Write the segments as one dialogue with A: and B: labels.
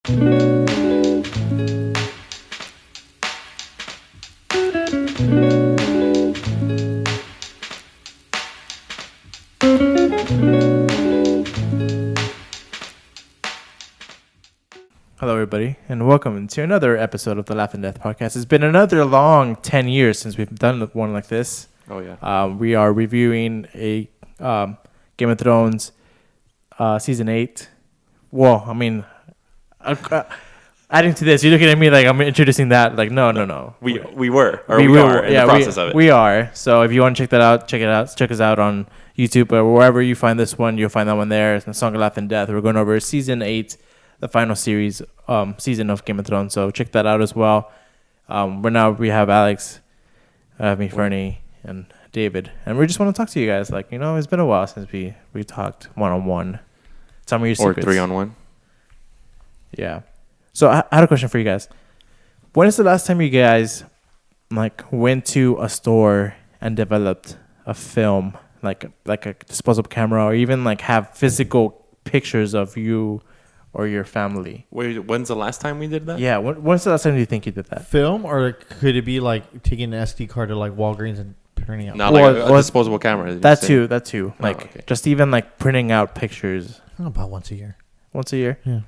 A: Hello, everybody, and welcome to another episode of the Laugh and Death podcast. It's been another long 10 years since we've done one like this.
B: Oh, yeah.
A: We are reviewing a Game of Thrones season 8. Well, I mean, adding to this, you're looking at me like I'm introducing that. Like, no.
B: We are in the process of it.
A: We are. So if you want to check that out, check it out. Check us out on YouTube or wherever you find this one. You'll find that one there. It's the Song of Laugh and Death. We're going over season 8. The final series season of Game of Thrones, so check that out as well. We have Alex, me, Fernie, and David, and we just want to talk to you guys. Like, it's been a while since we talked 1-on-1. Tell me your secrets.
B: Or 3-on-1.
A: Yeah. So I had a question for you guys. When is the last time you guys went to a store and developed a film, like a disposable camera, or even have physical pictures of you or your family?
B: Wait, when's the last time we did that?
A: Yeah, when's the last time you think you did that?
C: Film, or could it be taking an SD card to Walgreens and printing out?
B: No, a disposable camera.
A: That too. Just even printing out pictures.
C: About once a year.
A: Once a year?
C: Yeah.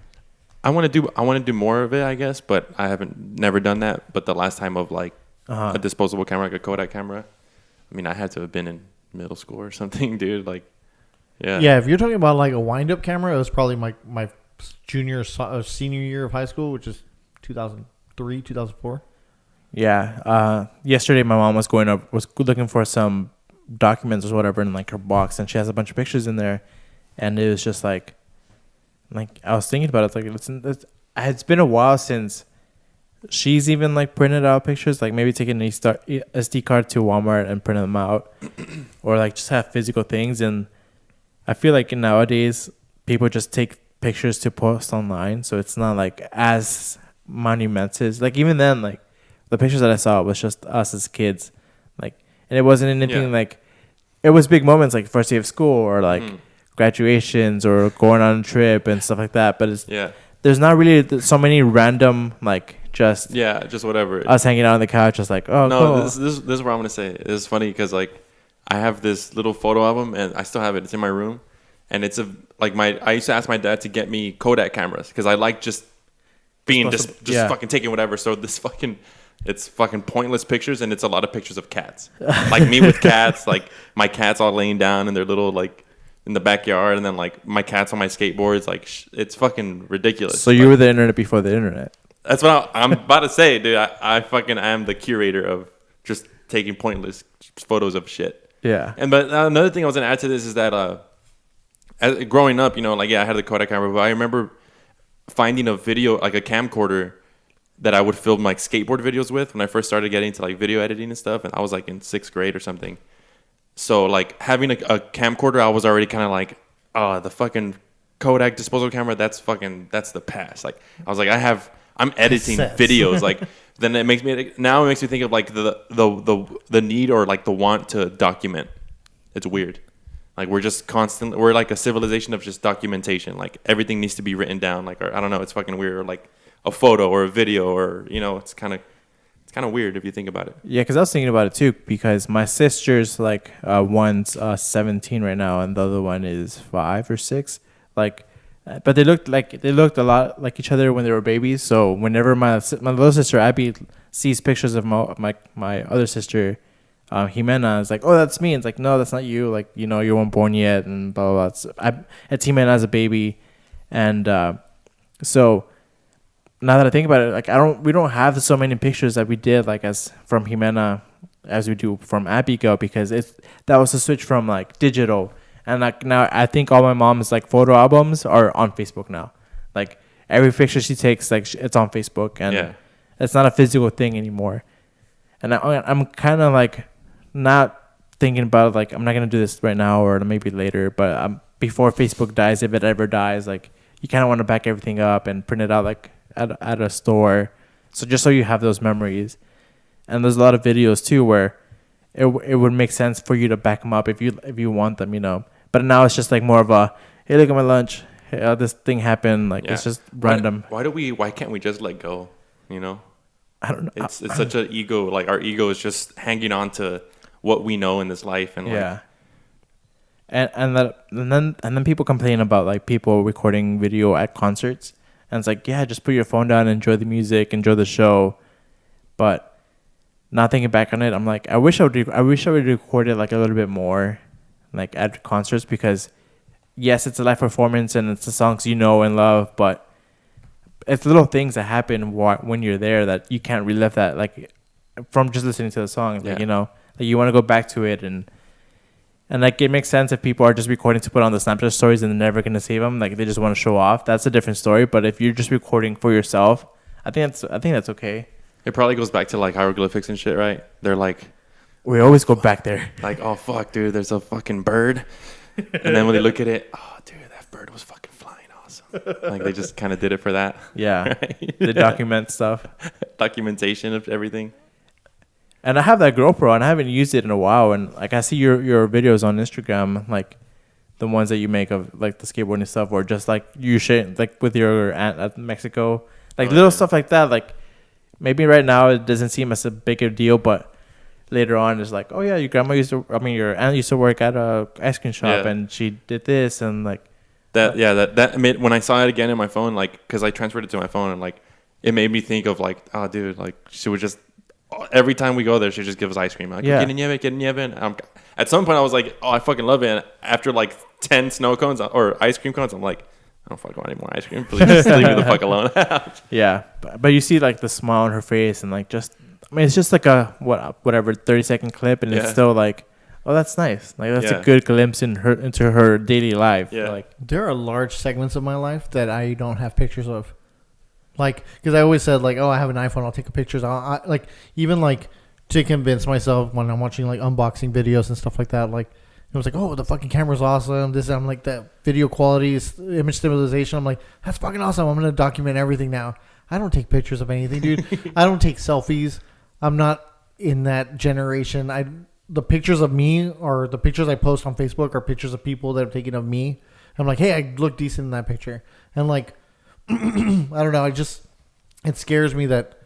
B: I want to do more of it, I guess, but I haven't never done that. But the last time of a disposable camera, like a Kodak camera, I mean, I had to have been in middle school or something, dude. Yeah.
C: Yeah, if you're talking about a wind-up camera, it was probably my senior year of high school, which is 2003, 2004.
A: Yeah. Yesterday, my mom was looking for some documents or whatever in her box, and she has a bunch of pictures in there, and it was just I was thinking about it. It's been a while since she's even printed out pictures, maybe taking an SD card to Walmart and printing them out, or just have physical things. And I feel nowadays people just take pictures to post online, so it's not as monumentous. Even then, the pictures that I saw was just us as kids, and it wasn't anything it was big moments first day of school or graduations or going on a trip and stuff like that. But there's not really so many random just
B: whatever,
A: us hanging out on the couch just cool.
B: This is what I'm gonna say. It's funny because I have this little photo album and I still have it. It's in my room. And it's I used to ask my dad to get me Kodak cameras because I like just being just fucking taking whatever. So it's fucking pointless pictures, and it's a lot of pictures of cats, me with cats, my cats all laying down in their little in the backyard, and then my cats on my skateboards. It's fucking ridiculous.
A: So you were the internet before the internet.
B: That's what I'm about to say, dude. I fucking am the curator of just taking pointless photos of shit.
A: Yeah.
B: But another thing I was gonna add to this is that growing up, I had the Kodak camera, but I remember finding a video, a camcorder that I would film skateboard videos with when I first started getting into video editing and stuff, and I was in 6th grade or something. So having a camcorder, I was already kind of the fucking Kodak disposable camera, that's the past. I was I'm editing videos. Then it makes me think of the need or the want to document. It's weird. We're just constantly, we're a civilization of just documentation. Everything needs to be written down. Or I don't know, it's fucking weird. Or a photo or a video, or it's kind of weird if you think about it.
A: Yeah, because I was thinking about it too, because my sister's one's 17 right now, and the other one is 5 or 6. But they looked a lot like each other when they were babies. So whenever my little sister Abby sees pictures of my other sister, Jimena is oh, that's me. And it's no, that's not you. You weren't born yet, and blah blah blah. So it's Jimena as a baby, and so now that I think about it, we don't have so many pictures that we did as from Jimena as we do from Abigail, because that was a switch from digital, and now I think all my mom's photo albums are on Facebook now. Every picture she takes, it's on Facebook, and it's not a physical thing anymore. And I'm kind of not thinking about I'm not gonna do this right now or maybe later, but before Facebook dies, if it ever dies, you kind of want to back everything up and print it out at a store, so just so you have those memories. And there's a lot of videos too where it would make sense for you to back them up if you want them, But now it's just more of a, hey, look at my lunch, this thing happened. Like, it's just random.
B: Why can't we just let go? You know,
A: I don't know.
B: it's such an ego. Like, our ego is just hanging on to what we know in this life, and
A: yeah. And then people complain about like people recording video at concerts, and it's like, yeah, just put your phone down, enjoy the music, enjoy the show. But not thinking back on it, I'm like, I wish I would record it like a little bit more, like at concerts, because yes, it's a live performance and it's the songs you know and love, but it's little things that happen when you're there that you can't relive that, like from just listening to the song. Like, you know, like you want to go back to it, and like it makes sense if people are just recording to put on the Snapchat stories and they're never gonna save them. Like, they just want to show off. That's a different story. But if you're just recording for yourself, I think that's okay.
B: It probably goes back to like hieroglyphics and shit, right? They're like,
A: we always go back there.
B: Like, oh fuck, dude, there's a fucking bird, and then when they look at it, oh dude, that bird was fucking flying awesome. Like, they just kind of did it for that.
A: Yeah,
B: right?
A: They document stuff,
B: documentation of everything.
A: And I have that GoPro, and I haven't used it in a while. And like, I see your videos on Instagram, like the ones that you make of like the skateboarding stuff, or just like you share like with your aunt at Mexico, like little stuff like that. Like, maybe right now it doesn't seem as a big a deal, but later on it's like, oh yeah, your aunt used to work at a ice cream shop, and she did this, and like
B: that made, when I saw it again in my phone, like, because I transferred it to my phone, and like it made me think of like, oh dude, like she would just, every time we go there, she just give us ice cream. Like, get in. At some point, I was like, oh, I fucking love it. And after like 10 snow cones or ice cream cones, I'm like, I don't fucking want any more ice cream. Please just leave me the fuck alone.
A: Yeah, but you see like the smile on her face, and like just, I mean, it's just like a whatever 30-second clip, and it's still like, oh, that's nice. Like, that's a good glimpse into her daily life.
B: Yeah.
A: Like,
C: there are large segments of my life that I don't have pictures of. Like, because I always said, like, oh, I have an iPhone, I'll take pictures. I like, even like to convince myself when I'm watching like unboxing videos and stuff like that, like, it was like, oh, the fucking camera's awesome. I'm like, that video quality, image stabilization. I'm like, that's fucking awesome. I'm going to document everything now. I don't take pictures of anything, dude. I don't take selfies. I'm not in that generation. The pictures of me, or the pictures I post on Facebook, are pictures of people that have taken of me. I'm like, hey, I look decent in that picture. And like, I don't know. It scares me that,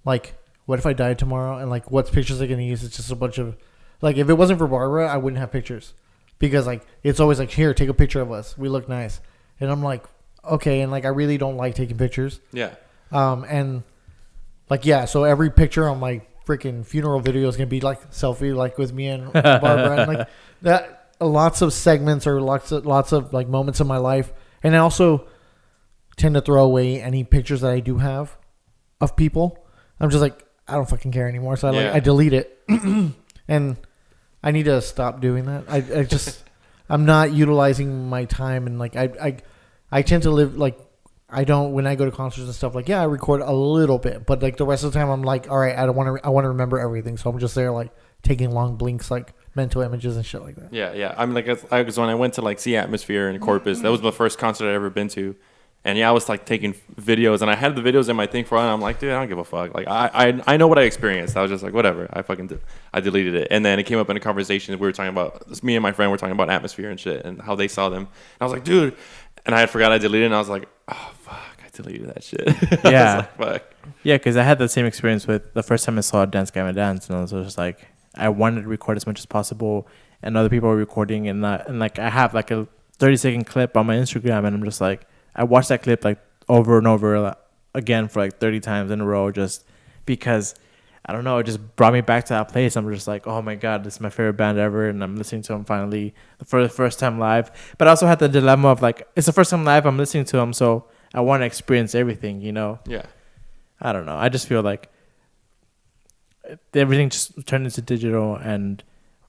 C: like, what if I died tomorrow, and like, what's pictures I going to use? It's just a bunch of, like, if it wasn't for Barbara, I wouldn't have pictures, because like, it's always like, here, take a picture of us. We look nice. And I'm like, okay. And like, I really don't like taking pictures.
B: Yeah.
C: And like, yeah. So every picture on my freaking funeral video is going to be like selfie, like with me and Barbara, and like that. Lots of segments, or lots of like moments in my life. And I also tend to throw away any pictures that I do have of people. I'm just like, I don't fucking care anymore. So I delete it. And I need to stop doing that. I just, I'm not utilizing my time. And like, I tend to live like, I don't, when I go to concerts and stuff, like, yeah, I record a little bit, but like the rest of the time I'm like, all right, I want to remember everything. So I'm just there like taking long blinks, like mental images and shit like that.
B: Yeah. I mean, like, because when I went to like see Atmosphere in Corpus, that was the first concert I'd ever been to. And yeah, I was like taking videos, and I had the videos in my thing for a while, and I'm like, dude, I don't give a fuck. Like, I know what I experienced. I was just like, whatever. I deleted it. And then it came up in a conversation. We were talking about, me and my friend were talking about Atmosphere and shit, and how they saw them. And I was like, dude. And I had forgot I deleted it, and I was like, oh, fuck, I deleted that shit.
A: Yeah.
B: I was like, fuck.
A: Yeah, because I had the same experience with the first time I saw Dance Gamma Dance, and I was just like, I wanted to record as much as possible, and other people were recording, and like, I have like a 30-second clip on my Instagram, and I'm just like, I watched that clip like over and over again for like 30 times in a row, just because, I don't know, it just brought me back to that place. I'm just like, oh my God, this is my favorite band ever, and I'm listening to them finally for the first time live. But I also had the dilemma of like, it's the first time live I'm listening to them, so I want to experience everything, you know?
B: Yeah.
A: I don't know. I just feel like everything just turned into digital, and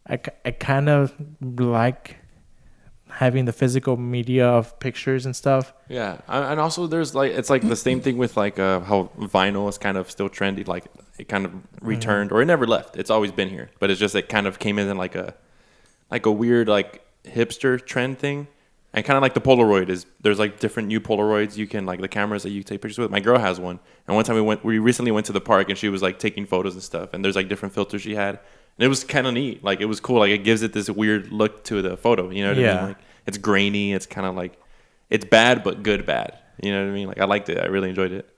A: I kind of like having the physical media of pictures and stuff.
B: Yeah, and also there's like, it's like the same thing with like how vinyl is kind of still trendy. Like, it kind of returned, or it never left. It's always been here, but it's just, it kind of came in like a weird like hipster trend thing. And kind of like the Polaroid is, there's like different new Polaroids you can, like the cameras that you take pictures with. My girl has one, and one time we recently went to the park, and she was like taking photos and stuff, and there's like different filters she had. And it was kind of neat. Like, it was cool. Like, it gives it this weird look to the photo. You know what I mean? Like, it's grainy. It's kind of like, it's bad but good bad. You know what I mean? Like I liked it. I really enjoyed it.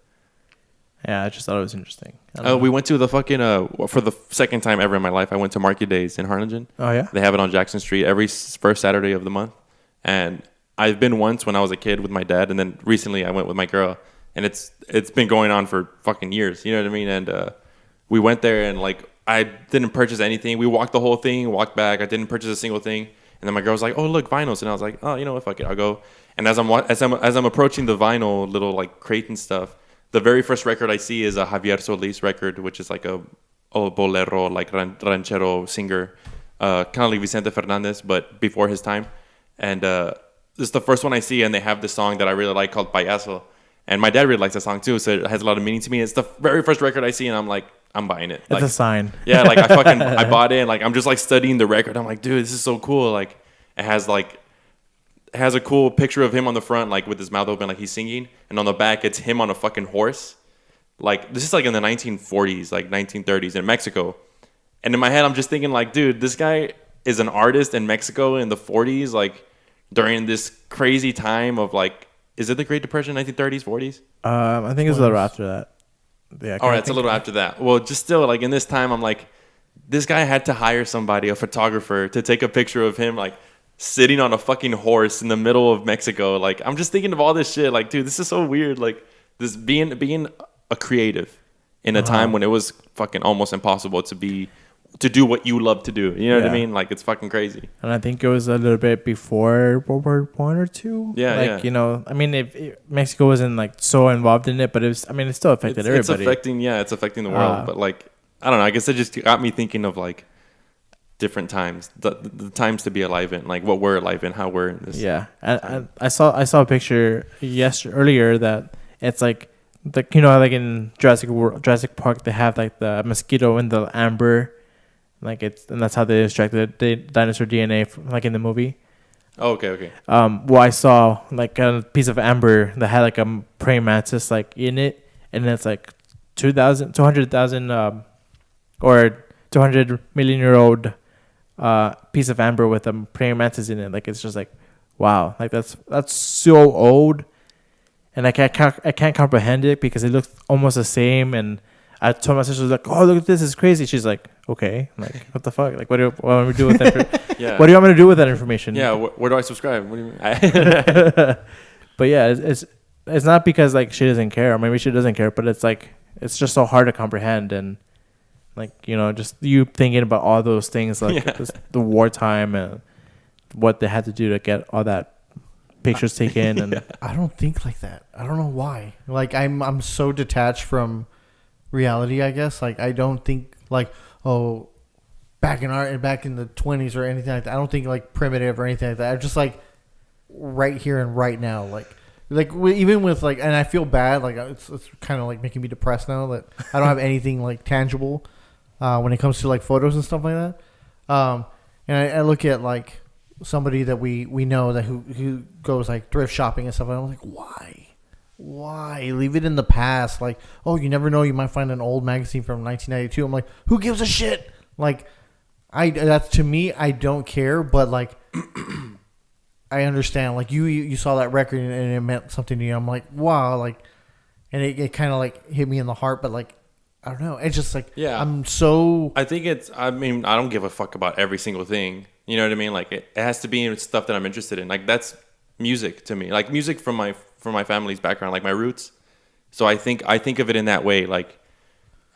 A: Yeah, I just thought it was interesting. I don't know.
B: We went to the fucking for the second time ever in my life. I went to Market Days in Harlingen.
A: Oh yeah.
B: They have it on Jackson Street every first Saturday of the month. And I've been once when I was a kid with my dad, and then recently I went with my girl. And it's been going on for fucking years. You know what I mean? And we went there, and like I didn't purchase anything. We walked the whole thing, walked back. I didn't purchase a single thing. And then my girl was like, "Oh, look, vinyls." And I was like, "Oh, you know what? Fuck it, I'll go." And as I'm approaching the vinyl little like crate and stuff, the very first record I see is a Javier Solis record, which is like a bolero, like ranchero singer, kind of like Vicente Fernandez, but before his time. And this is the first one I see, and they have this song that I really like called Payaso. And my dad really likes that song too, so it has a lot of meaning to me. It's the very first record I see, and I'm like, I'm buying it.
A: It's a sign.
B: Yeah, like I bought it, and like I'm just like studying the record. I'm like, dude, this is so cool. Like it has a cool picture of him on the front, like with his mouth open, like he's singing, and on the back it's him on a fucking horse. Like this is like in the 1940s, like 1930s in Mexico. And in my head, I'm just thinking like, dude, this guy is an artist in Mexico in the 40s, like during this crazy time of like. Is it the Great Depression, 1930s, 40s?
A: I think it's a little after that. Yeah.
B: All right, it's a little after that. Well, just still, like in this time, I'm like, this guy had to hire somebody, a photographer, to take a picture of him, like sitting on a fucking horse in the middle of Mexico. Like, I'm just thinking of all this shit. Like, dude, this is so weird. Like, this being a creative in a time when it was fucking almost impossible to do what you love to do. You know what I mean? Like, it's fucking crazy.
A: And I think it was a little bit before World War One or two.
B: Yeah,
A: like,
B: yeah.
A: You know, I mean, if Mexico wasn't like so involved in it, but it was. I mean, it still affected everybody.
B: It's affecting the world. But like, I don't know. I guess it just got me thinking of like different times, the times to be alive in, like what we're alive in, how we're in this.
A: Yeah, and I saw a picture earlier that it's like you know, like in Jurassic Park, they have like the mosquito in the amber. Like and that's how they extracted the dinosaur DNA from, like in the movie.
B: Oh, okay.
A: Well, I saw like a piece of amber that had like a praying mantis like in it, and it's like 200,000 or 200 million year old piece of amber with a praying mantis in it. Like it's just like, wow, like that's so old, and I can't comprehend it because it looks almost the same. And I told my sister, like, "Oh, look at this! It's crazy." She's like, "Okay, like what the fuck? Like what want me to do with that?
B: Yeah.
A: What do you want me to do with that information?"
B: Yeah, where do I subscribe? What do you mean?
A: But yeah, it's not because like she doesn't care, or maybe she doesn't care, but it's like it's just so hard to comprehend, and like, you know, just you thinking about all those things, like the wartime and what they had to do to get all that pictures taken. And
C: I don't think like that. I don't know why. Like I'm so detached from reality, I guess. Like I don't think like, oh, back in the 20s or anything like that. I don't think like primitive or anything like that. I'm just like right here and right now. Like even with like, and I feel bad. Like it's kind of like making me depressed now that I don't have anything like tangible when it comes to like photos and stuff like that. And I look at like somebody that we know that who goes like thrift shopping and stuff. And I'm like, why leave it in the past? Like, oh, you never know, you might find an old magazine from 1992. I'm like, who gives a shit? Like, that's to me, I don't care, but like I understand. Like you saw that record and it meant something to you. I'm like, wow, like, and it kind of like hit me in the heart, but like I don't know. It's just like,
B: yeah,
C: I
B: think I don't give a fuck about every single thing. You know what I mean? Like it has to be stuff that I'm interested in. Like that's music to me. Like music from my family's background, like my roots. So I think of it in that way. Like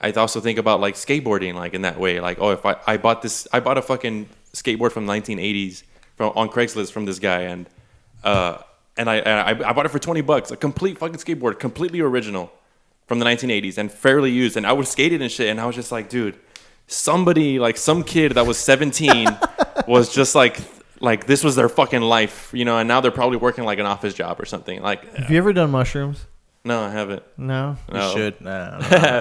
B: I also think about like skateboarding, like in that way. Like, oh, if I bought a fucking skateboard from the 1980s on Craigslist from this guy, and I bought it for $20, a complete fucking skateboard, completely original from the 1980s and fairly used, and I would skate it and shit, and I was just like, dude, somebody, like some kid that was 17 was just like this was their fucking life, you know, and now they're probably working like an office job or something. Like,
C: have you ever done mushrooms?
B: No, I haven't.
C: No.
A: You should. No.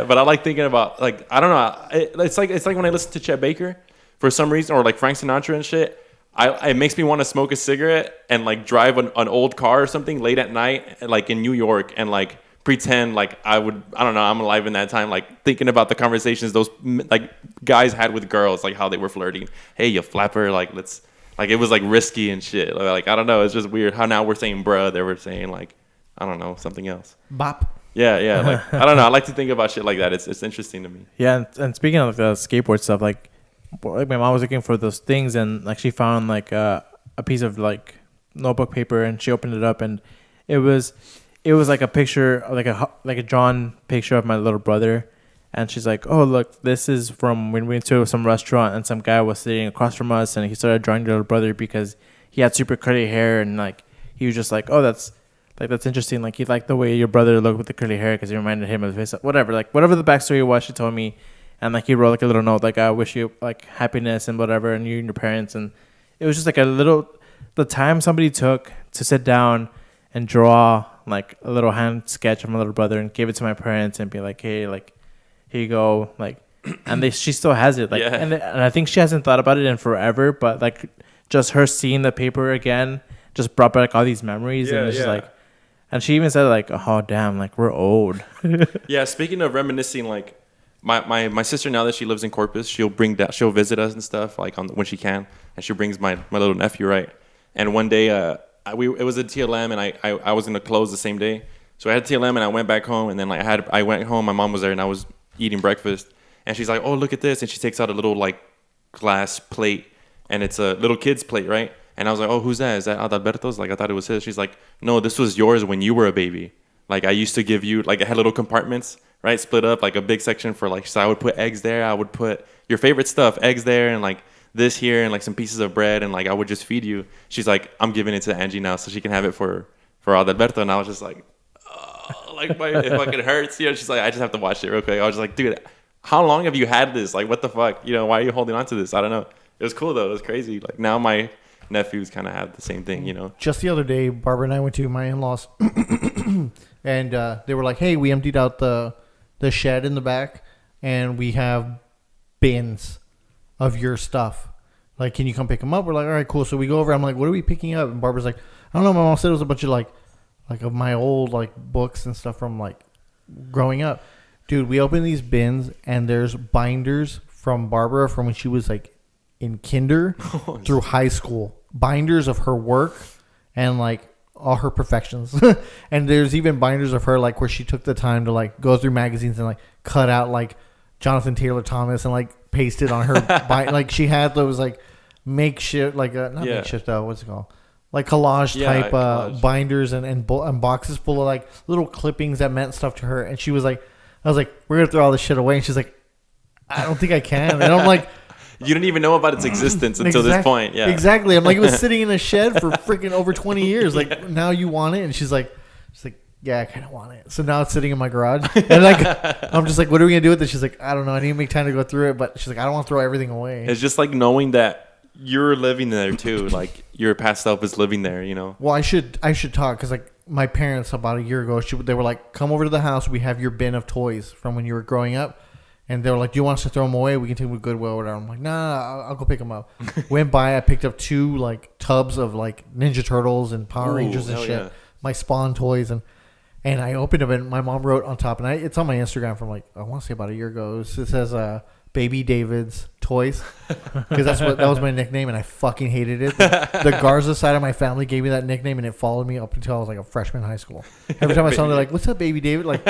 B: But I like thinking about, like, I don't know. It's like when I listen to Chet Baker for some reason, or like Frank Sinatra and shit. It makes me want to smoke a cigarette and like drive an old car or something late at night, like in New York, and like pretend like I don't know, I'm alive in that time, like thinking about the conversations those like guys had with girls, like how they were flirting. Hey, you flapper, like let's Like it was like risky and shit. Like I don't know. It's just weird how now we're saying bruh. They were saying like I don't know something else.
C: Bop.
B: Yeah. Like I don't know. I like to think about shit like that. It's interesting to me.
A: Yeah, and speaking of the skateboard stuff, like my mom was looking for those things, and like she found like a piece of like notebook paper, and she opened it up, and it was like a picture, like a drawn picture of my little brother, and she's like, "Oh, look, this is from when we went to some restaurant, and some guy was sitting across from us, and he started drawing your little brother because he had super curly hair, and like he was just like, oh, that's interesting. Like he liked the way your brother looked with the curly hair because it reminded him of his whatever the backstory was. She told me, and like he wrote like a little note, like I wish you like happiness and whatever, and you and your parents, and it was just like the time somebody took to sit down and draw like a little hand sketch of my little brother and gave it to my parents and be like, hey, like here you go, like, and she still has it, like, and I think she hasn't thought about it in forever, but like just her seeing the paper again just brought back all these memories, and it's just like, and she even said like, oh damn, like we're old.
B: Yeah, speaking of reminiscing, like my sister, now that she lives in Corpus, she'll visit us and stuff like when she can, and she brings my little nephew, right? And one day it was a TLM, and I was gonna close the same day, so I had TLM and I went back home, and then like I went home, my mom was there, and I was eating breakfast, and she's like, oh, look at this, and she takes out a little like glass plate, and it's a little kid's plate, right? And I was like, oh, who's that? Is that Adalberto's? Like I thought it was his. She's like, no, this was yours when you were a baby. Like I used to give you, like it had little compartments, right, split up, like a big section for like, so I would put eggs there, I would put your favorite stuff, eggs there, and like this here, and like some pieces of bread, and like I would just feed you. She's like, I'm giving it to Angie now so she can have it for Adalberto. And I was just like, oh, like it fucking hurts. You know, she's like, I just have to watch it real quick. I was just like, dude, how long have you had this? Like, what the fuck? You know, why are you holding on to this? I don't know. It was cool though. It was crazy. Like now my nephews kind of have the same thing, you know.
C: Just the other day, Barbara and I went to my in-laws, and they were like, "Hey, we emptied out the shed in the back, and we have bins of your stuff. Like, can you come pick them up?" We're like, "All right, cool." So we go over. I'm like, "What are we picking up?" And Barbara's like, "I don't know." My mom said it was a bunch of like of my old like books and stuff from like growing up. Dude, we open these bins, and there's binders from Barbara from when she was like in kinder through high school. Binders of her work and like all her perfections. And there's even binders of her like where she took the time to like go through magazines and like cut out like Jonathan Taylor Thomas and like paste it on her like she had those like makeshift like not makeshift though, what's it called, like collage type collage. Binders and boxes full of like little clippings that meant stuff to her. And she was like, I was like, we're gonna throw all this shit away, and she's like, I don't think I can. And I'm like,
B: you didn't even know about its existence until this point. Yeah,
C: exactly. I'm like, it was sitting in a shed for freaking over 20 years. Like, now you want it? And she's like, yeah, I kind of want it. So now it's sitting in my garage. And like, I'm just like, what are we gonna do with it? She's like, I don't know. I need to make time to go through it. But she's like, I don't want to throw everything away.
B: It's just like knowing that you're living there too. Like your past self is living there. You know.
C: Well, I should talk because like my parents about a year ago, they were like, come over to the house. We have your bin of toys from when you were growing up. And they were like, do you want us to throw them away? We can take them to Goodwill or whatever. I'm like, nah, I'll go pick them up. Went by, I picked up 2 like tubs of like Ninja Turtles and Power Rangers and shit. Yeah. My Spawn toys. And I opened them, and my mom wrote on top. And it's on my Instagram from like, I want to say about a year ago. It says Baby David's Toys. Because that was my nickname, and I fucking hated it. The Garza side of my family gave me that nickname, and it followed me up until I was like a freshman in high school. Every time I saw them, they're like, what's up, Baby David? Like...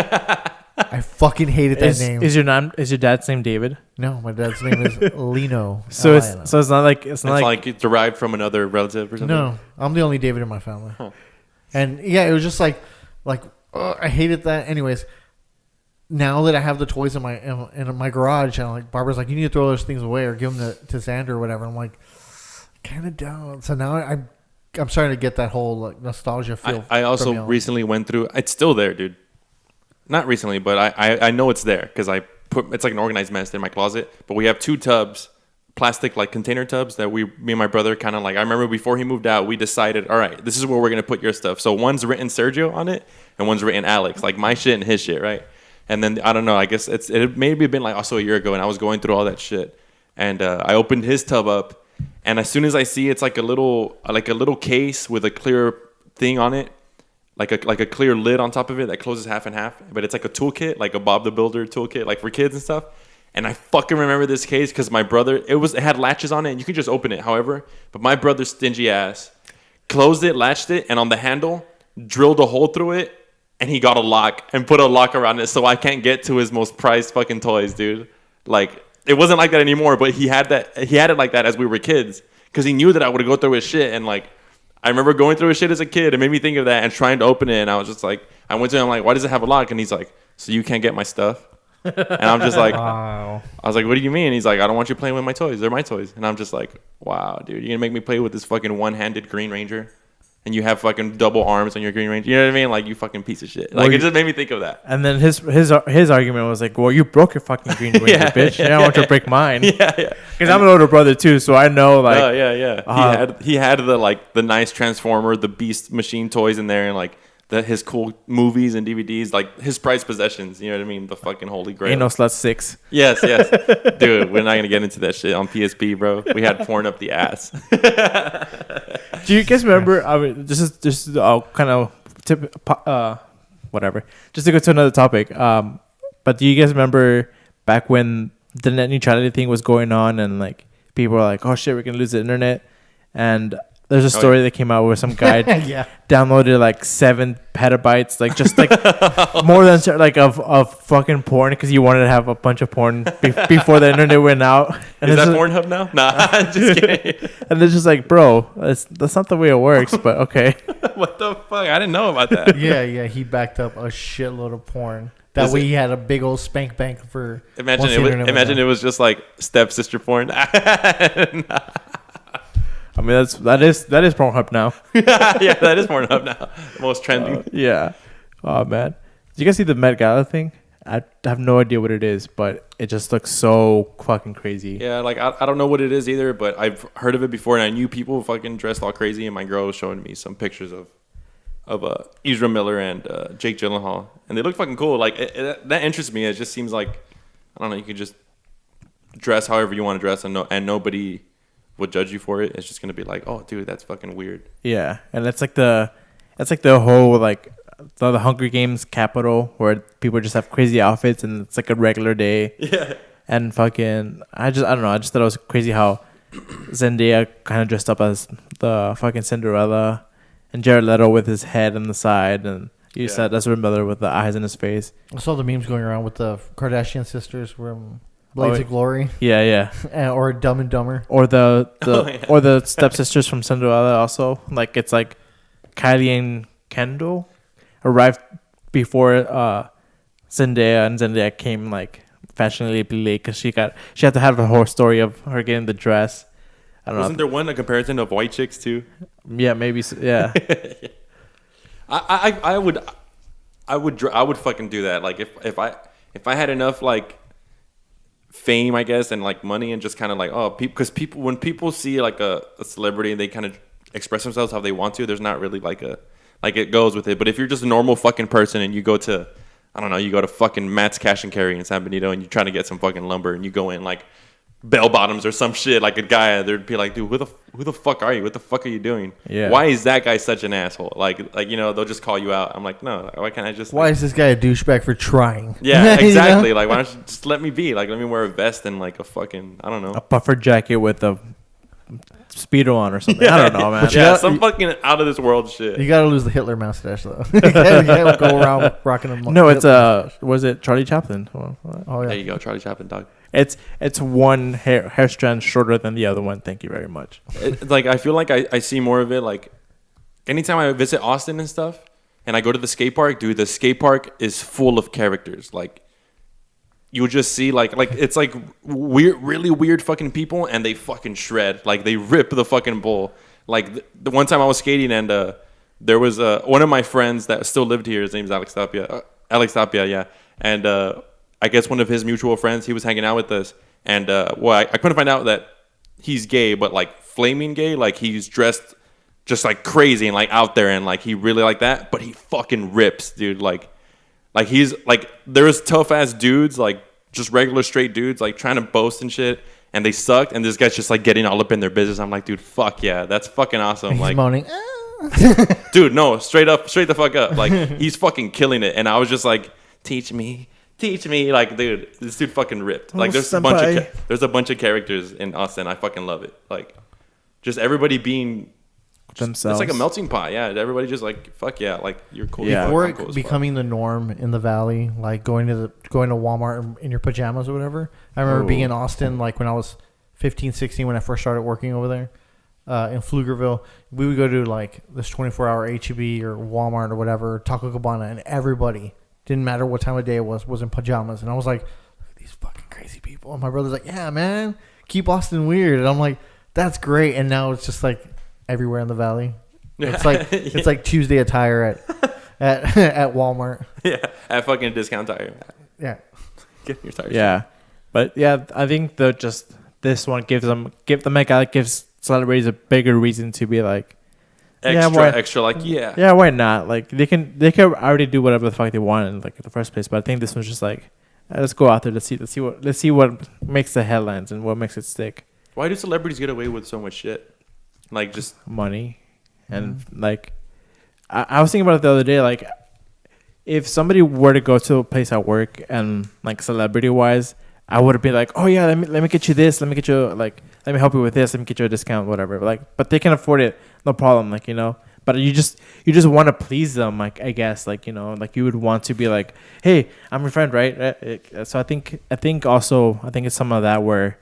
C: I fucking hated that name.
A: Is your dad's name David?
C: No, my dad's name is Lino.
A: So it's not like it's
B: it's derived from another relative or something.
C: No, I'm the only David in my family. Huh. And yeah, it was just like I hated that. Anyways, now that I have the toys in my garage, and like Barbara's like, you need to throw those things away or give them to Xander or whatever. I'm like, kind of don't. So now I'm starting to get that whole like nostalgia feel.
B: I also recently went through. It's still there, dude. Not recently, but I know it's there because it's like an organized mess in my closet. But we have 2 tubs, plastic like container tubs that me and my brother kind of like. I remember before he moved out, we decided, all right, this is where we're gonna put your stuff. So one's written Sergio on it, and one's written Alex, like my shit and his shit, right? And then I don't know. I guess it maybe been like also a year ago, and I was going through all that shit, and I opened his tub up, and as soon as I see it's like a little case with a clear thing on it. Like a clear lid on top of it that closes half and half, but it's like a toolkit, like a Bob the Builder toolkit, like for kids and stuff. And I fucking remember this case because my brother, it had latches on it and you could just open it, however. But my brother's stingy ass closed it, latched it, and on the handle, drilled a hole through it, and he got a lock and put a lock around it so I can't get to his most prized fucking toys, dude. Like, it wasn't like that anymore, but he had it like that as we were kids because he knew that I would go through his shit. And, like, I remember going through his shit as a kid. It made me think of that and trying to open it. And I was just like, I went to him, like, why does it have a lock? And he's like, so you can't get my stuff? And I'm just like,
C: Wow.
B: I was like, what do you mean? He's like, I don't want you playing with my toys. They're my toys. And I'm just like, wow, dude, you're going to make me play with this fucking one-handed Green Ranger? And you have fucking double arms on your Green Ranger? You know what I mean? Like, you fucking piece of shit. Like, it just made me think of that.
A: And then his argument was like, well, you broke your fucking Green Ranger, bitch. I want you to break mine.
B: Yeah.
A: Because I'm an older brother, too, so I know, like...
B: Oh, yeah. He had the nice Transformer, the Beast Machine toys in there, and, like, his cool movies and DVDs, like his prized possessions, you know what I mean? The fucking holy grail.
A: Ain't no Slut 6.
B: Yes. Dude, we're not going to get into that shit on PSP, bro. We had porn up the ass.
A: Do you guys remember, I mean, this is kind of whatever. Just to go to another topic. But do you guys remember back when the net neutrality thing was going on and like people were like, oh shit, we're going to lose the internet? And there's a story that came out where some guy downloaded like 7 petabytes, like just like more than like of fucking porn because he wanted to have a bunch of porn before the internet went out. And
B: is that Pornhub now? Nah, I'm just kidding.
A: And they're just like, bro, that's not the way it works, but okay.
B: What the fuck? I didn't know about that.
C: Yeah. He backed up a shitload of porn. That way he had a big old spank bank for.
B: Imagine it was just like stepsister porn.
A: I mean, that is Pornhub now.
B: Yeah, that is Pornhub now. Most trending.
A: Yeah. Oh man, did you guys see the Met Gala thing? I have no idea what it is, but it just looks so fucking crazy.
B: Yeah, like I don't know what it is either, but I've heard of it before, and I knew people fucking dressed all crazy. And my girl was showing me some pictures of Ezra Miller and Jake Gyllenhaal, and they look fucking cool. Like that interests me. It just seems like I don't know. You can just dress however you want to dress, and nobody would judge you for it. It's just gonna be like, oh, dude, that's fucking weird.
A: Yeah, and it's like the whole like the Hunger Games capital where people just have crazy outfits and it's like a regular day.
B: Yeah.
A: And fucking, I don't know. I just thought it was crazy how Zendaya kind of dressed up as the fucking Cinderella, and Jared Leto with his head on the side, and you said Ezra Miller with the eyes in his face.
C: I saw the memes going around with the Kardashian sisters from Blades of Glory.
A: Yeah.
C: Or Dumb and Dumber.
A: Or or the stepsisters from Cinderella also. Like it's like Kylie and Kendall arrived before Zendaya, and Zendaya came like fashionably late because she had to have a whole story of her getting the dress. I don't know.
B: Wasn't there one a comparison of white chicks too?
A: Yeah, maybe. Yeah.
B: I would fucking do that. Like if I had enough like fame, I guess, and like money, and just kind of like because when people see like a celebrity and they kind of express themselves how they want to, there's not really like it goes with it. But if you're just a normal fucking person and you go to fucking Matt's Cash and Carry in San Benito and you're trying to get some fucking lumber and you go in like bell bottoms or some shit, like a guy, they'd be like, dude, who the fuck are you? What the fuck are you doing?
A: Yeah.
B: Why is that guy such an asshole? Like they'll just call you out. I'm like, no, why can't I just?
C: Why is this guy a douchebag for trying?
B: Yeah, exactly.
C: You know?
B: Like, why don't you just let me be? Like, let me wear a vest and like a fucking, I don't know,
A: a puffer jacket with a Speedo on or something. I don't know, man.
B: Yeah, some fucking out of this world shit.
C: You gotta lose the Hitler mustache though. You gotta go around rocking them.
A: No, it's was it Charlie Chaplin?
C: Oh yeah.
B: There you go, Charlie Chaplin, dog.
A: It's one hair strand shorter than the other one. Thank you very much.
B: Like I feel like I see more of it. Like anytime I visit Austin and stuff, and I go to the skate park, dude, the skate park is full of characters. Like you would just see like it's like weird, really weird fucking people, and they fucking shred. Like they rip the fucking bull. Like the one time I was skating, and there was one of my friends that still lived here. His name's Alex Tapia. Yeah. And I guess one of his mutual friends, he was hanging out with us, and I couldn't find out that he's gay, but like flaming gay, like he's dressed just like crazy and like out there, and like he really like that, but he fucking rips, dude. Like he's like, there's tough ass dudes, like just regular straight dudes, like trying to boast and shit, and they sucked, and this guy's just like getting all up in their business. I'm like, dude, fuck yeah, that's fucking awesome.
C: He's
B: like
C: moaning.
B: Dude, no, straight the fuck up. Like he's fucking killing it, and I was just like, teach me teach me. Like, dude, this dude fucking ripped. Like, there's a bunch of characters in Austin. I fucking love it. Like, just everybody being
A: themselves.
B: It's like a melting pot. Yeah, everybody just like, fuck yeah, like you're cool.
A: Yeah.
C: Before
B: I'm cool
C: it becoming the norm in the valley, like going to Walmart in your pajamas or whatever. I remember being in Austin, like when I was 15, 16, when I first started working over there in Pflugerville. We would go to like this 24-hour H-E-B or Walmart or whatever, Taco Cabana, and everybody, didn't matter what time of day it was in pajamas. And I was like, look at these fucking crazy people. And my brother's like, yeah, man, keep Austin weird. And I'm like, that's great. And now it's just like everywhere in the valley. It's like it's like Tuesday attire at Walmart.
B: Yeah, at fucking Discount Tire.
C: Yeah,
B: Get your tires.
A: Yeah, but yeah, I think this one gives the Met Gala gives celebrities a bigger reason to be like
B: extra. Like
A: yeah, why not? Like they can already do whatever the fuck they want in like in the first place. But I think this one's just like, let's go out there, let's see what makes the headlines and what makes it stick.
B: Why do celebrities get away with so much shit? Like just
A: money. And like, I was thinking about it the other day. Like, if somebody were to go to a place at work and like celebrity wise, I would have been like, oh yeah, let me get you this. Let me get you like, let me help you with this. Let me get you a discount, whatever. Like, but they can afford it, no problem. Like, you know. But you just want to please them. Like, I guess, like, you know, like you would want to be like, hey, I'm your friend, right? So I think it's some of that where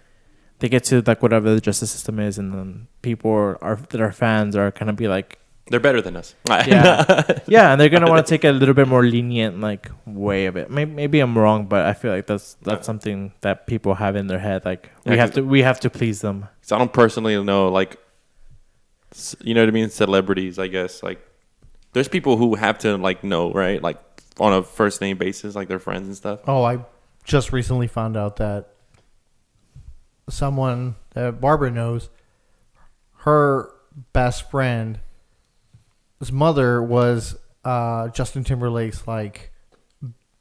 A: they get to like whatever the justice system is, and then people that are fans are kind of be like,
B: they're better than us.
A: Yeah, and they're gonna want to take a little bit more lenient like way of it. Maybe I'm wrong, but I feel like that's something that people have in their head. Like we have to please them.
B: So I don't personally know, like, you know what I mean, celebrities. I guess like there's people who have to like know, right? Like on a first name basis, like their friends and stuff.
C: Oh, I just recently found out that someone that Barbara knows, her best friend's mother was Justin Timberlake's like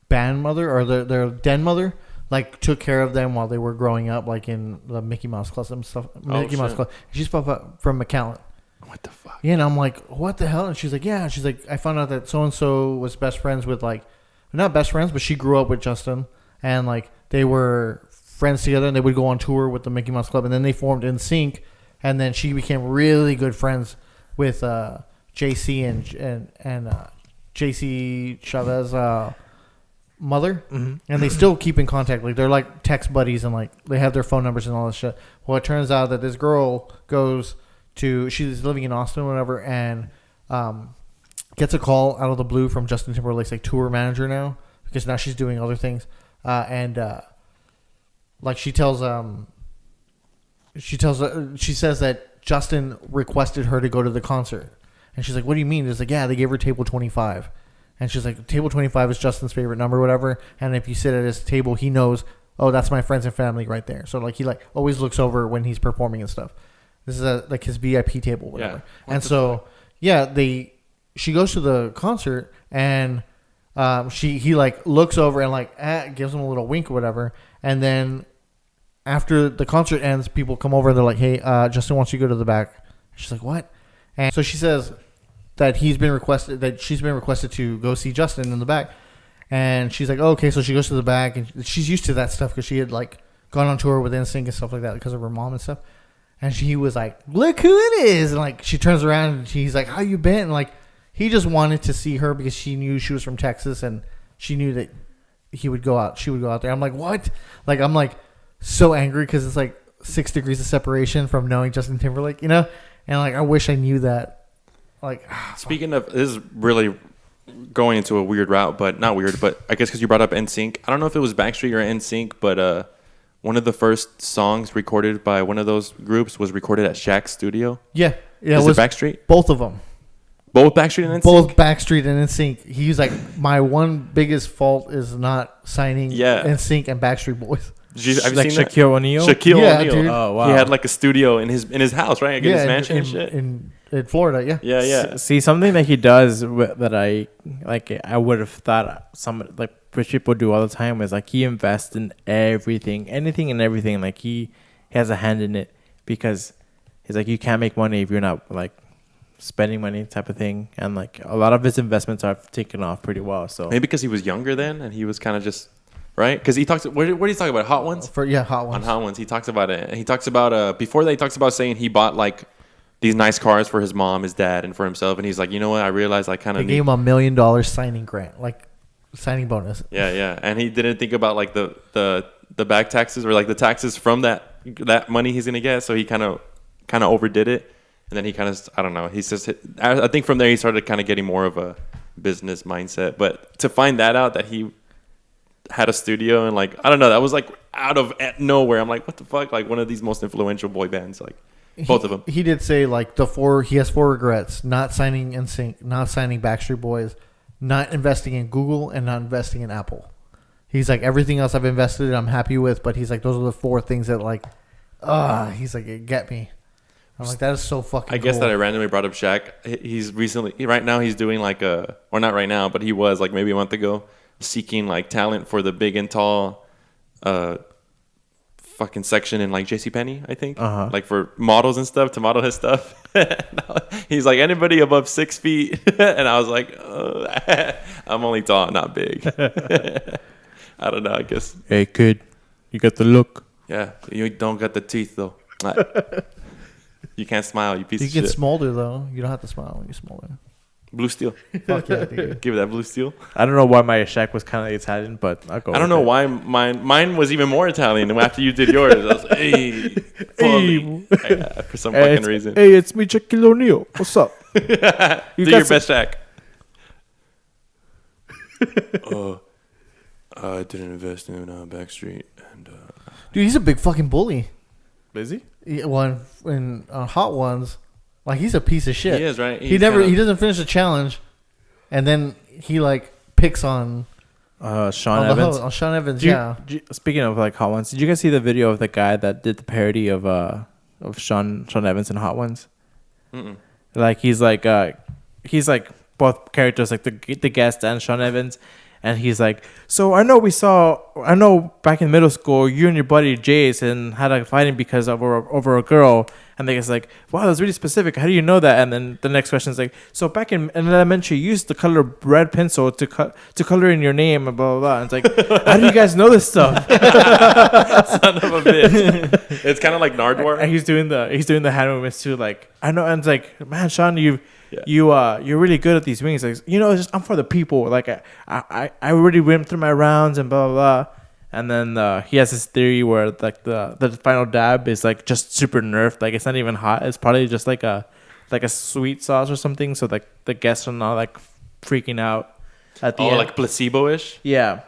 C: band mother or their den mother, like took care of them while they were growing up, like in the Mickey Mouse Club and stuff. Mickey Mouse Club. She's from McAllen.
B: What the fuck?
C: Yeah, and I'm like, what the hell? And she's like, yeah. She's like, I found out that so and so was best friends with like, not best friends, but she grew up with Justin, and like they were friends together, and they would go on tour with the Mickey Mouse Club, and then they formed NSYNC, and then she became really good friends with JC and JC Chavez mother, and they still keep in contact. Like they're like text buddies, and like they have their phone numbers and all this shit. Well, it turns out that this girl she's living in Austin or whatever, and gets a call out of the blue from Justin Timberlake's like tour manager now, because now she's doing other things, like she says that Justin requested her to go to the concert. And she's like, what do you mean? It's like, yeah, they gave her table 25. And she's like, table 25 is Justin's favorite number, whatever. And if you sit at his table, he knows, oh, that's my friends and family right there. So like he like always looks over when he's performing and stuff. This is like his VIP table, whatever. Yeah. And so she goes to the concert, and he like looks over and like gives him a little wink or whatever. And then after the concert ends, people come over and they're like, hey, Justin wants you to go to the back. She's like, what? And so she says that she's been requested to go see Justin in the back. And she's like, oh, okay. So she goes to the back, and she's used to that stuff because she had like gone on tour with NSYNC and stuff like that because of her mom and stuff. And she was like, look who it is. And like she turns around and she's like, how you been? And like he just wanted to see her because she knew she was from Texas, and she knew that she would go out there. I'm like, what? Like I'm like so angry because it's like 6 degrees of separation from knowing Justin Timberlake, you know? And like I wish I knew that. Like
B: speaking of, this is really going into a weird route, but not weird, but I guess because you brought up NSYNC. I don't know if it was Backstreet or NSYNC, but one of the first songs recorded by one of those groups was recorded at Shaq's studio.
C: Yeah.
B: Is it Backstreet?
C: Both of them.
B: Both Backstreet and NSYNC?
C: Both Backstreet and NSYNC. He's like, my one biggest fault is not signing NSYNC and Backstreet Boys.
B: Have you
A: like
B: seen
A: Shaquille O'Neal?
B: Shaquille O'Neal.
C: Dude.
A: Oh wow!
B: He had like a studio in his house, right? His mansion and shit.
C: In Florida, yeah.
B: Yeah.
A: See, something that he does that I would have thought some like rich people do all the time is like he invests in everything, anything and everything. Like he has a hand in it because he's like, you can't make money if you're not like spending money type of thing. And like a lot of his investments are taken off pretty well. So
B: maybe because he was younger then, and he was kind of just right? Because he talks. What did he talk about? Hot Ones.
C: Hot Ones.
B: On Hot Ones, he talks about it. He talks about before that. He talks about saying he bought like these nice cars for his mom, his dad, and for himself. And he's like, you know what? I realized I kind
C: They
B: of
C: gave him $1 million signing grant, like signing bonus.
B: Yeah. And he didn't think about like the back taxes or like the taxes from that money he's gonna get. So he kind of overdid it. And then he kind of, I don't know. He says, I think from there he started kind of getting more of a business mindset. But to find that out that he had a studio and like, I don't know, that was like out of nowhere. I'm like, what the fuck? Like one of these most influential boy bands, like both of them.
C: He did say like he has 4 regrets: not signing NSYNC, not signing Backstreet Boys, not investing in Google, and not investing in Apple. He's like, everything else I've invested in, I'm happy with, but he's like, those are the 4 things that like, he's like, it get me. I'm like, that is so fucking
B: I guess
C: cool.
B: that I randomly brought up Shaq. Right now he's doing like or not right now, but he was like maybe a month ago seeking like talent for the big and tall fucking section in like JCPenney, I think. Like for models and stuff, to model his stuff. He's like, anybody above 6 feet. And I was like, I'm only tall, not big. I don't know, I guess.
A: Hey, kid, you got the look.
B: Yeah, you don't got the teeth though. You can't smile, you piece of
C: You
B: shit.
C: get smolder though. You don't have to smile when you smolder.
B: Blue steel.
C: Fuck yeah, dude.
B: Give it that blue steel.
A: I don't know why my Shaq was kind of Italian, but I'll go.
B: I don't know why mine was even more Italian after you did yours. I was like, hey, for some fucking reason.
A: Hey, it's me, Shaquille O'Neal. What's up?
B: Do your best, Shaq. I didn't invest in Backstreet. And
C: Dude, he's a big fucking bully.
A: Is he?
C: One in Hot Ones, like he's a piece of shit.
B: He is, right?
C: He doesn't finish the challenge, and then he like picks on
A: Sean Evans.
C: On Sean Evans,
A: Speaking of like Hot Ones, did you guys see the video of the guy that did the parody of Sean Evans in Hot Ones?
B: Mm-mm.
A: Like he's like both characters, like the guest and Sean Evans. And he's like, so I know back in middle school, you and your buddy Jason had a fighting because over a girl. And the guy's like, wow, that's really specific. How do you know that? And then the next question is like, so back in elementary, you used the color red pencil to color in your name and blah, blah, blah. And it's like, how do you guys know this stuff?
B: Son of a bitch. It's kind of like Nardwar.
A: And he's doing the hand movements too. Like, I know. And it's like, man, Sean, you're really good at these wings. Like, I'm for the people. Like I already went through my rounds and blah blah blah. And then he has this theory where like the final dab is like just super nerfed. Like it's not even hot. It's probably just like a sweet sauce or something. So like the guests are not like freaking out at the end.
B: Like placebo-ish.
A: Yeah.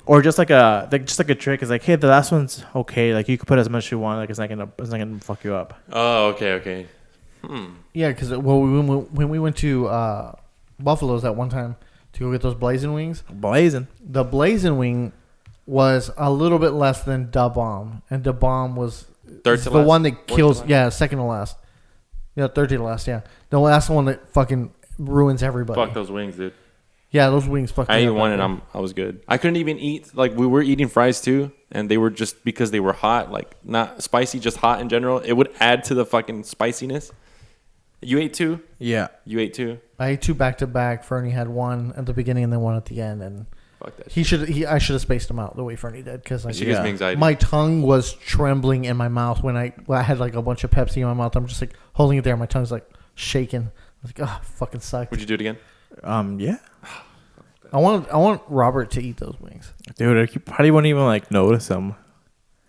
A: Or just like a trick is like, hey, the last one's okay. Like you can put as much as you want. Like it's not gonna fuck you up.
B: Oh, okay.
C: Yeah, because when we went to Buffalo's that one time to go get those blazing wings, the blazing wing was a little bit less than Da Bomb, and Da Bomb was
B: third to
C: the
B: last?
C: one that kills. Yeah, second to last. Yeah, third to last. Yeah, the last one that fucking ruins everybody.
B: Fuck those wings, dude.
C: Yeah, those wings fucking.
B: I ate one and I was good. I couldn't even eat. Like we were eating fries too, and they were just because they were hot, like not spicy, just hot in general. It would add to the fucking spiciness. You ate 2?
A: Yeah.
B: You ate 2?
C: I ate 2 back to back. Fernie had one at the beginning and then one at the end, and
B: fuck that.
C: I should have spaced him out the way Fernie did because
B: She gives me anxiety.
C: My tongue was trembling in my mouth when I had like a bunch of Pepsi in my mouth. I'm just like holding it there. My tongue's like shaking. I was like, oh, fucking sucks.
B: Would you do it again?
A: Yeah.
C: I want Robert to eat those wings.
A: Dude, you probably won't even like notice them.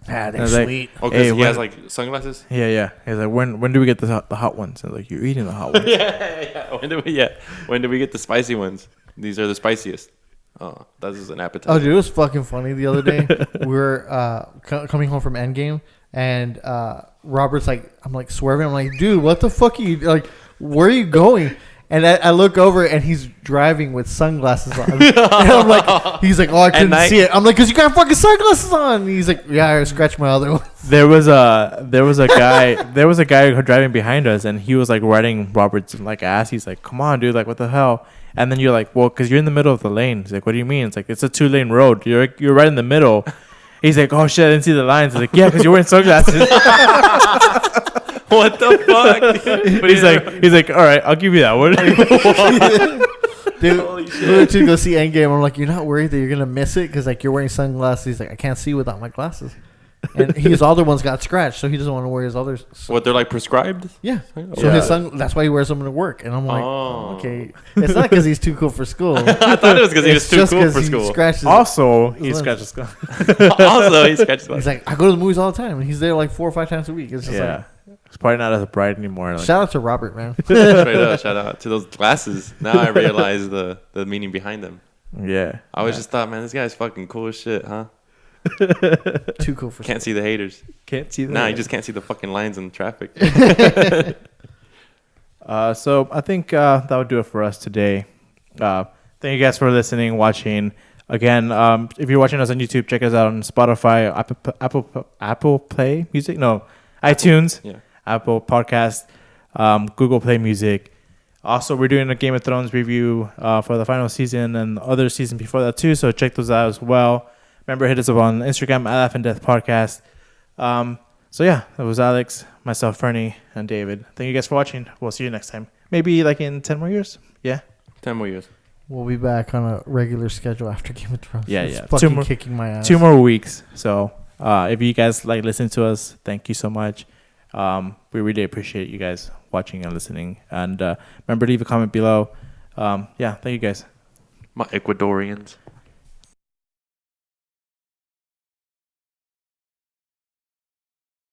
C: Ah, they're sweet.
B: Oh, because he has like sunglasses?
A: Yeah. He's like, when do we get the hot ones? I was like, you're eating the hot ones.
B: yeah. When do we get the spicy ones? These are the spiciest. Oh, that is an appetizer.
C: Oh, dude, it was fucking funny the other day. We were coming home from Endgame, and Robert's like, I'm like swerving. I'm like, dude, what the fuck are you like? Where are you going? And I look over and he's driving with sunglasses on. And I'm like, he's like, oh, I couldn't see it. I'm like, cause you got fucking sunglasses on. And he's like, yeah, I scratched my other one.
A: There was a guy driving behind us, and he was like riding Robert's like ass. He's like, come on, dude, like what the hell? And then you're like, well, cause you're in the middle of the lane. He's like, what do you mean? It's like it's a 2-lane road. You're right in the middle. He's like, oh shit, I didn't see the lines. He's like, yeah, cause you're wearing sunglasses.
B: What the fuck?
A: But he's like, all right, I'll give you that one.
C: Dude,
B: Holy
C: we
B: shit.
C: went to go see Endgame. I'm like, you're not worried that you're gonna miss it because like you're wearing sunglasses. He's like, I can't see without my glasses. And his other ones got scratched, so he doesn't want to wear his others. So,
B: What, they're like prescribed?
C: yeah. So
A: Yeah.
C: his that's why he wears them to work. And I'm like,
B: Oh.
C: okay. It's not because he's too cool for school.
B: I thought it was because he was
C: It's
B: too
C: just
B: cool
C: 'cause
B: for
C: he
B: school.
C: scratches.
A: Also, he
C: Lens.
A: scratches skull.
B: Also, he scratched
C: He's like, I go to the movies all the time, and he's there like 4 or 5 times a week. It's just
A: Yeah. It's probably not as bright anymore.
C: like,
A: Like,
C: shout out to Robert, man.
B: Straight up, shout out to those glasses. Now I realize the meaning behind them.
A: yeah.
B: I always just thought, man, this guy's fucking cool as shit, huh?
C: Too cool for
B: Can't see the haters.
A: Can't see that.
B: Nah, you just can't see the fucking lines in traffic.
A: So I think that would do it for us today. Thank you guys for listening, watching. Again, if you're watching us on YouTube, check us out on Spotify, Apple Play Music, no, iTunes,
B: Yeah.
A: Apple Podcast, Google Play Music. Also, we're doing a Game of Thrones review for the final season and the other season before that too. So check those out as well. Remember, hit us up on Instagram, Laugh and Death Podcast. So yeah, that was Alex, myself, Fernie, and David. Thank you guys for watching. We'll see you next time. Maybe like in 10 more years. Yeah.
B: 10 more years.
C: We'll be back on a regular schedule after Game of Thrones.
A: Yeah,
C: It's
A: yeah.
C: Fucking kicking my ass.
A: 2 more weeks. So if you guys like listening to us, thank you so much. We really appreciate you guys watching and listening. And remember, leave a comment below. Yeah, thank you guys.
B: My Ecuadorians.